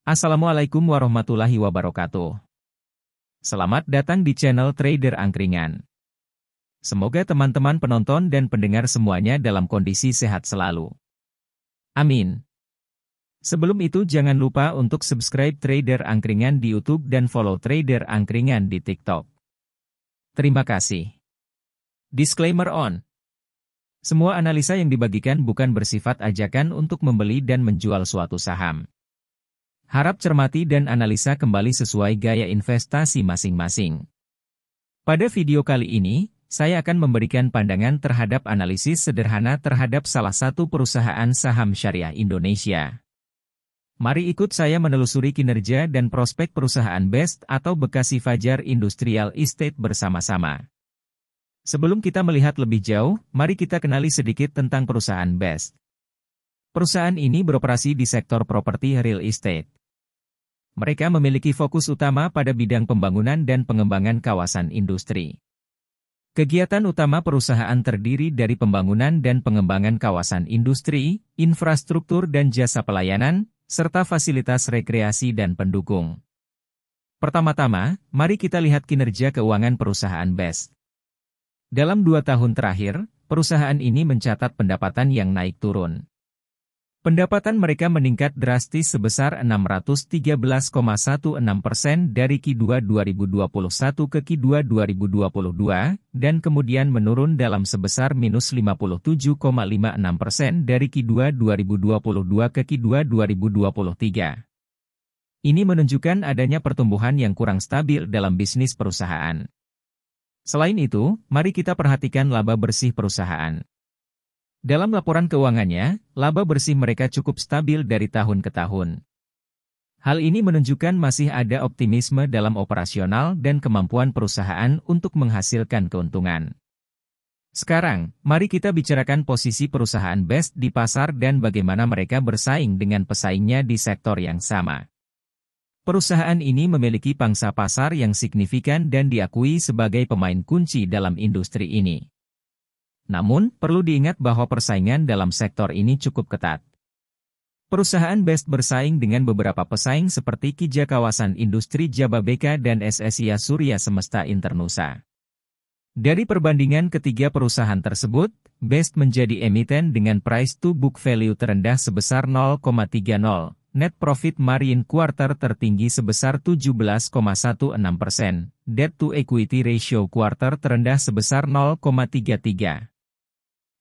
Assalamualaikum warahmatullahi wabarakatuh. Selamat datang di channel Trader Angkringan. Semoga teman-teman penonton dan pendengar semuanya dalam kondisi sehat selalu. Amin. Sebelum itu jangan lupa untuk subscribe Trader Angkringan di YouTube dan follow Trader Angkringan di TikTok. Terima kasih. Disclaimer on. Semua analisa yang dibagikan bukan bersifat ajakan untuk membeli dan menjual suatu saham. Harap cermati dan analisa kembali sesuai gaya investasi masing-masing. Pada video kali ini, saya akan memberikan pandangan terhadap analisis sederhana terhadap salah satu perusahaan saham syariah Indonesia. Mari ikut saya menelusuri kinerja dan prospek perusahaan BEST atau Bekasi Fajar Industrial Estate bersama-sama. Sebelum kita melihat lebih jauh, mari kita kenali sedikit tentang perusahaan BEST. Perusahaan ini beroperasi di sektor properti real estate. Mereka memiliki fokus utama pada bidang pembangunan dan pengembangan kawasan industri. Kegiatan utama perusahaan terdiri dari pembangunan dan pengembangan kawasan industri, infrastruktur dan jasa pelayanan, serta fasilitas rekreasi dan pendukung. Pertama-tama, mari kita lihat kinerja keuangan perusahaan BEST. Dalam 2 tahun terakhir, perusahaan ini mencatat pendapatan yang naik turun. Pendapatan mereka meningkat drastis sebesar 613,16% dari Q2 2021 ke Q2 2022, dan kemudian menurun dalam sebesar minus 57,56% dari Q2 2022 ke Q2 2023. Ini menunjukkan adanya pertumbuhan yang kurang stabil dalam bisnis perusahaan. Selain itu, mari kita perhatikan laba bersih perusahaan. Dalam laporan keuangannya, laba bersih mereka cukup stabil dari tahun ke tahun. Hal ini menunjukkan masih ada optimisme dalam operasional dan kemampuan perusahaan untuk menghasilkan keuntungan. Sekarang, mari kita bicarakan posisi perusahaan BEST di pasar dan bagaimana mereka bersaing dengan pesaingnya di sektor yang sama. Perusahaan ini memiliki pangsa pasar yang signifikan dan diakui sebagai pemain kunci dalam industri ini. Namun, perlu diingat bahwa persaingan dalam sektor ini cukup ketat. Perusahaan BEST bersaing dengan beberapa pesaing seperti Kija Kawasan Industri Jababeka dan SSIA Surya Semesta Internusa. Dari perbandingan ketiga perusahaan tersebut, BEST menjadi emiten dengan price to book value terendah sebesar 0,30, net profit margin kuartal tertinggi sebesar 17,16%, debt to equity ratio kuartal terendah sebesar 0,33.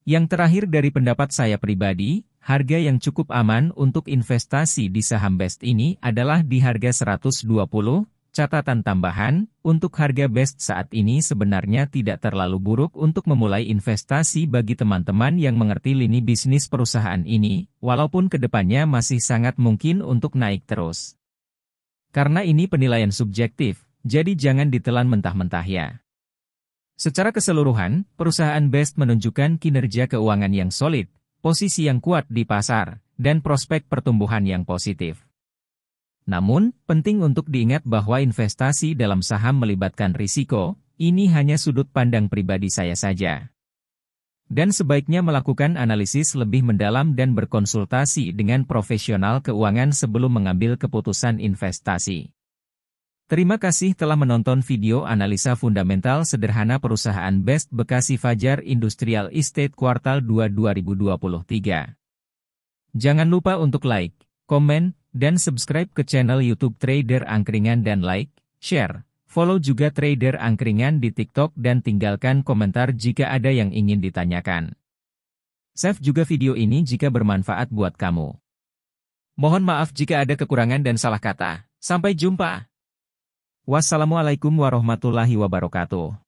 Yang terakhir dari pendapat saya pribadi, harga yang cukup aman untuk investasi di saham BEST ini adalah di harga 120. Catatan tambahan, untuk harga BEST saat ini sebenarnya tidak terlalu buruk untuk memulai investasi bagi teman-teman yang mengerti lini bisnis perusahaan ini, walaupun kedepannya masih sangat mungkin untuk naik terus. Karena ini penilaian subjektif, jadi jangan ditelan mentah-mentah ya. Secara keseluruhan, perusahaan BEST menunjukkan kinerja keuangan yang solid, posisi yang kuat di pasar, dan prospek pertumbuhan yang positif. Namun, penting untuk diingat bahwa investasi dalam saham melibatkan risiko, ini hanya sudut pandang pribadi saya saja. Dan sebaiknya melakukan analisis lebih mendalam dan berkonsultasi dengan profesional keuangan sebelum mengambil keputusan investasi. Terima kasih telah menonton video analisa fundamental sederhana perusahaan BEST Bekasi Fajar Industrial Estate kuartal 2 2023. Jangan lupa untuk like, komen, dan subscribe ke channel YouTube Trader Angkringan dan like, share, follow juga Trader Angkringan di TikTok dan tinggalkan komentar jika ada yang ingin ditanyakan. Save juga video ini jika bermanfaat buat kamu. Mohon maaf jika ada kekurangan dan salah kata. Sampai jumpa. Wassalamualaikum warahmatullahi wabarakatuh.